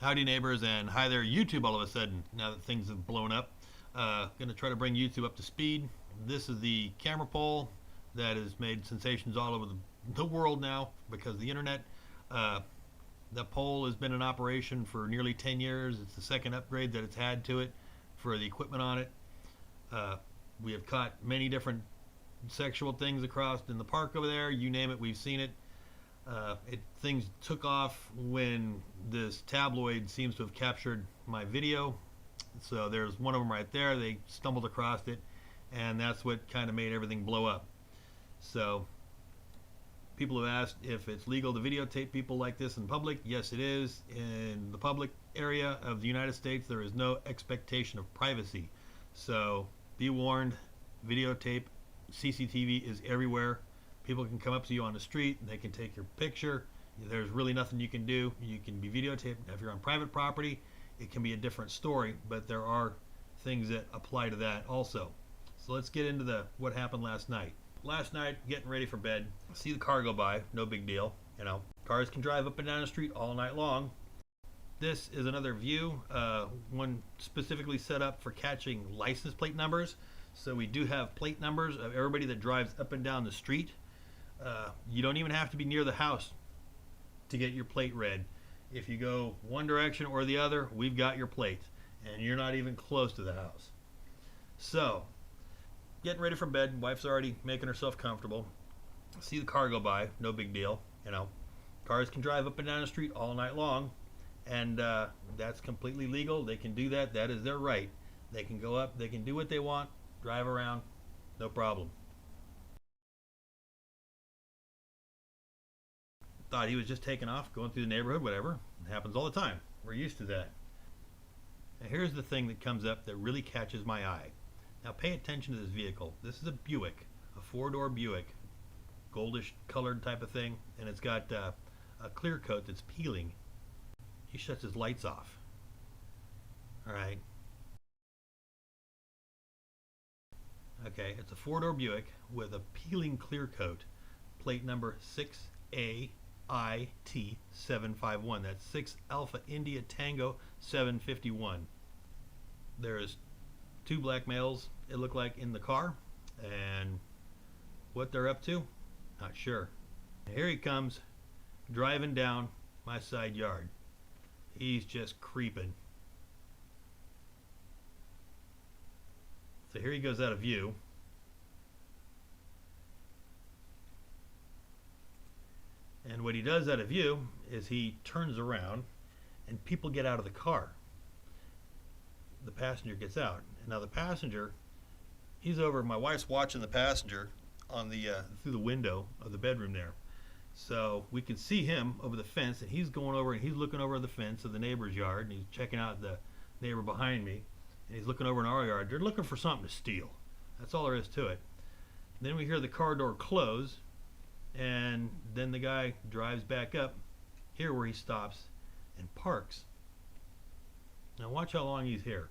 Howdy neighbors, and hi there YouTube all of a sudden, now that things have blown up. Gonna try to bring YouTube up to speed. This is the camera pole that has made sensations all over the world now because of the internet. Uh, the pole has been in operation for nearly 10 years. It's the second upgrade that it's had to it for the equipment on it. Uh, we have caught many different sexual things across in the park over there. You name it, we've seen it. Things took off when this tabloid seems to have captured my video. So there's one of them right there. They stumbled across it, and that's what kind of made everything blow up. So people have asked if it's legal to videotape people like this in public. Yes, it is. In the public area of the United States, there is no expectation of privacy. So be warned, videotape, CCTV is everywhere. People can come up to you on the street and they can take your picture. There's really nothing you can do. You can be videotaped. If you're on private property, it can be a different story, but there are things that apply to that also. So let's get into what happened last night. Last night, getting ready for bed, see the car go by, no big deal. You know, cars can drive up and down the street all night long. This is another view, one specifically set up for catching license plate numbers. So we do have plate numbers of everybody that drives up and down the street. You don't even have to be near the house to get your plate read. If you go one direction or the other, we've got your plate, and you're not even close to the house. So, getting ready for bed, wife's already making herself comfortable. See the car go by, no big deal. You know, cars can drive up and down the street all night long, and that's completely legal. They can do that. That is their right. They can go up, they can do what they want, drive around, no problem. Thought he was just taking off, going through the neighborhood, whatever. It happens all the time. We're used to that. Now here's the thing that comes up that really catches my eye. Now pay attention to this vehicle. This is a Buick, a four-door Buick, goldish colored type of thing, and it's got a clear coat that's peeling. He shuts his lights off. All right. Okay, it's a four-door Buick with a peeling clear coat, plate number 6A IT751. That's 6 Alpha India Tango 751. There's two black males, it looked like, in the car, and what they're up to, not sure. Here he comes driving down my side yard. He's just creeping. So here he goes out of view. And what he does out of view is he turns around and people get out of the car. The passenger gets out. And now the passenger, he's over, my wife's watching the passenger on the through the window of the bedroom there. So we can see him over the fence, and he's going over and he's looking over the fence of the neighbor's yard, and he's checking out the neighbor behind me, and he's looking over in our yard. They're looking for something to steal. That's all there is to it. Then we hear the car door close, and then the guy drives back up here where he stops and parks. Now watch how long he's here.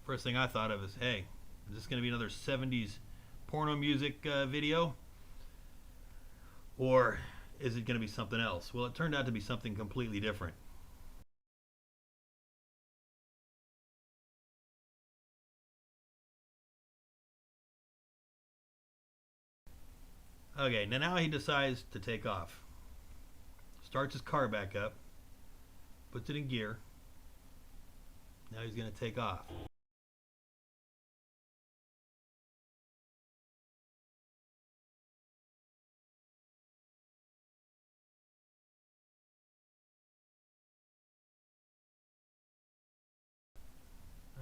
First thing I thought of is, hey, is this going to be another 70s porno music video? Or is it going to be something else? Well, it turned out to be something completely different. Okay, now he decides to take off. Starts his car back up, puts it in gear. Now he's going to take off.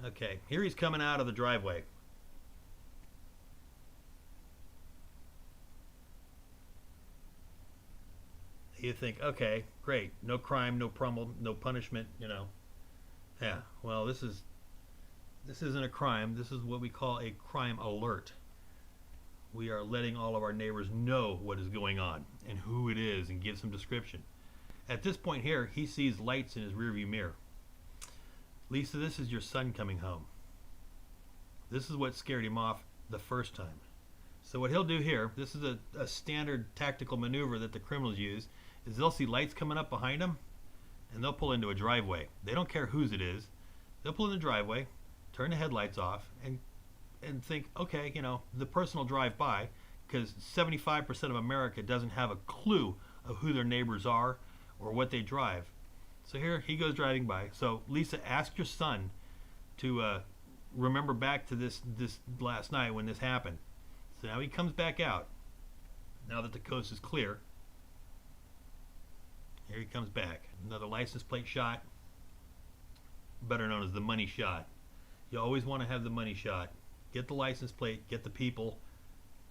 Okay, here he's coming out of the driveway. You think, okay, great, no crime, no problem, no punishment, you know. Yeah, well, this isn't a crime. This is what we call a crime alert. We are letting all of our neighbors know what is going on and who it is and give some description. At this point here, he sees lights in his rearview mirror. Lisa, this is your son coming home. This is what scared him off the first time. So what he'll do here, this is a standard tactical maneuver that the criminals use, is they'll see lights coming up behind them, and they'll pull into a driveway. They don't care whose it is. They'll pull in the driveway, turn the headlights off, and think, okay, you know, the person will drive by, because 75% of America doesn't have a clue of who their neighbors are or what they drive. So here he goes driving by. So Lisa, ask your son to remember back to this last night when this happened. So now he comes back out. Now that the coast is clear, here he comes back. Another license plate shot, better known as the money shot. You always want to have the money shot. Get the license plate, get the people,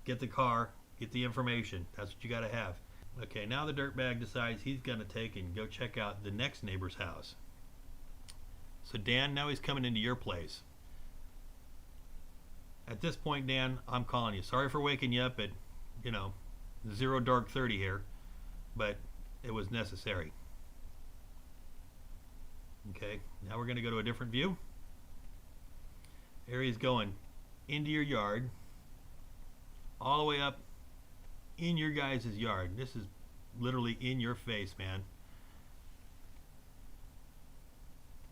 get the car, get the information. That's what you got to have. Okay, now the dirtbag decides he's going to take and go check out the next neighbor's house. So Dan, now he's coming into your place. At this point, Dan, I'm calling you. Sorry for waking you up at, you know, 0 dark 30 here, but it was necessary. Okay, now we're going to go to a different view. Here he's going into your yard, all the way up in your guys' yard. This is literally in your face, man.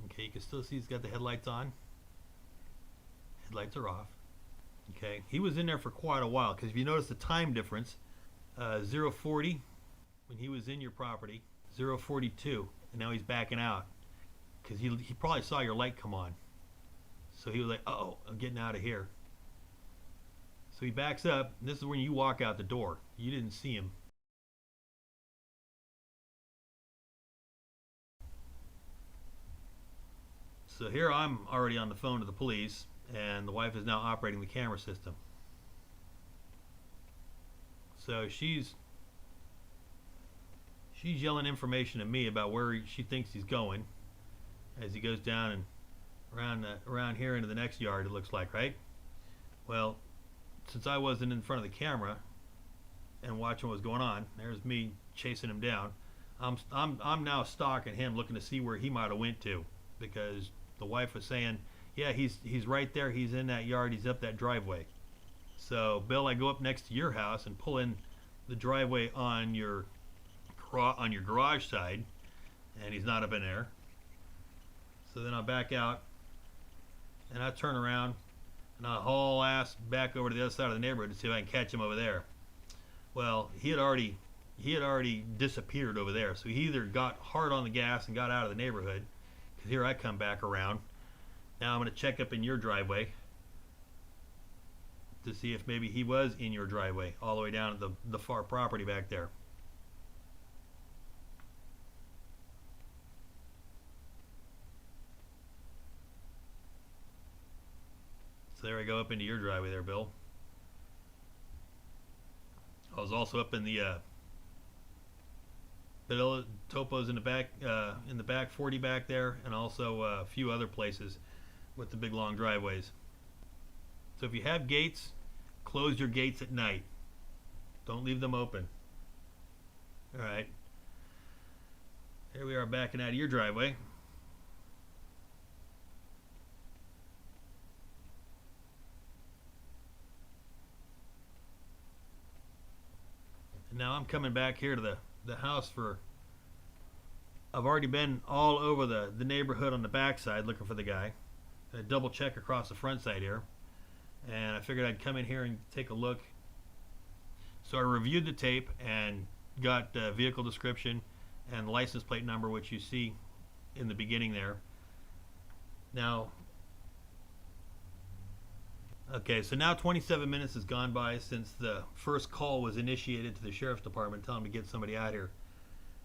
Okay, you can still see he's got the headlights on. Headlights are off. Okay, he was in there for quite a while, because if you notice the time difference, 0:40 when he was in your property, 0:42, and now he's backing out, because he probably saw your light come on. So he was like, oh, I'm getting out of here. So he backs up, and this is when you walk out the door. You didn't see him. So here I'm already on the phone to the police, and the wife is now operating the camera system. So she's yelling information at me about where she thinks he's going as he goes down and around here into the next yard, it looks like, right? Well, since I wasn't in front of the camera and watching what was going on, there's me chasing him down. I'm now stalking him, looking to see where he might have went to, because the wife was saying, yeah, he's right there, he's in that yard, he's up that driveway. So Bill, I go up next to your house and pull in the driveway on your garage side, and he's not up in there. So then I back out and I turn around and I haul ass back over to the other side of the neighborhood to see if I can catch him over there. Well, he had already disappeared over there. So he either got hard on the gas and got out of the neighborhood, because here I come back around. Now I'm going to check up in your driveway to see if maybe he was in your driveway all the way down at the far property back there. So there I go up into your driveway there, Bill. I was also up in the topos in the back 40 back there, and also a few other places with the big long driveways. So if you have gates, close your gates at night. Don't leave them open. All right. Here we are backing out of your driveway. And now I'm coming back here to the house for... I've already been all over the neighborhood on the back side looking for the guy. I double check across the front side here. And I figured I'd come in here and take a look. So I reviewed the tape and got vehicle description and license plate number, which you see in the beginning there. Now, okay, so now 27 minutes has gone by since the first call was initiated to the sheriff's department telling me to get somebody out here.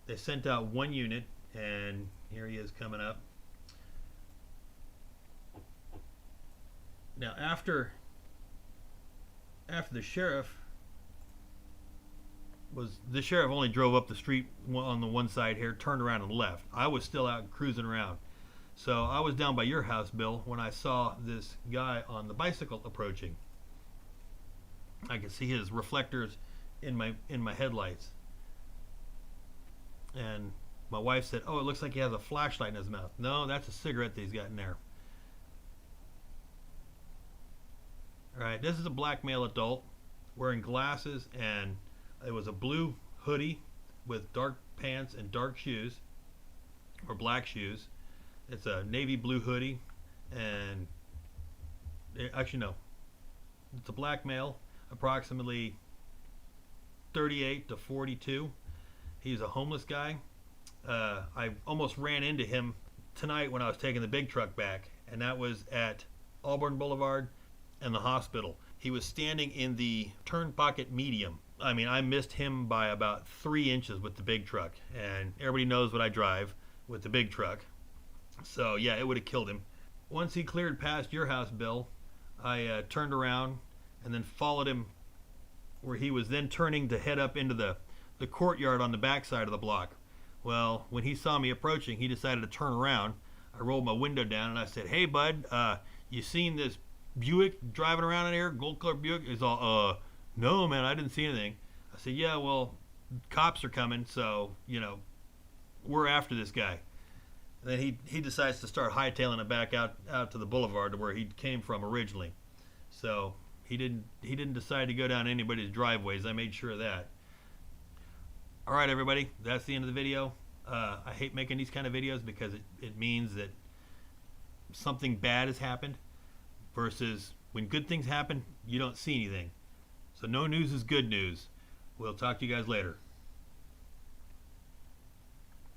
They sent out one unit, and here he is coming up. Now after the sheriff only drove up the street on the one side here, turned around and left. I was still out cruising around. So I was down by your house, Bill, when I saw this guy on the bicycle approaching. I could see his reflectors in my headlights. And my wife said, oh, it looks like he has a flashlight in his mouth. No, that's a cigarette that he's got in there. Alright, this is a black male adult. wearing glasses, and it was a blue hoodie with dark pants and dark shoes, or black shoes. It's a navy blue hoodie, and actually no, it's a black male, approximately 38 to 42. He's a homeless guy. I almost ran into him tonight when I was taking the big truck back, and that was at Auburn Boulevard and the hospital. He was standing in the turn pocket medium. I mean, I missed him by about 3 inches with the big truck, and everybody knows what I drive with the big truck. So yeah, it would have killed him. Once he cleared past your house, Bill, I turned around and then followed him where he was then turning to head up into the courtyard on the back side of the block. Well, when he saw me approaching, he decided to turn around. I rolled my window down and I said, "Hey, bud, you seen this Buick driving around in here, gold color Buick?" He's all, "No, man, I didn't see anything." I said, "Yeah, well, cops are coming, so, we're after this guy." And then he decides to start hightailing it back out to the boulevard to where he came from originally. So he didn't decide to go down anybody's driveways. I made sure of that. All right, everybody, that's the end of the video. I hate making these kind of videos because it means that something bad has happened, versus when good things happen, you don't see anything. So no news is good news. We'll talk to you guys later.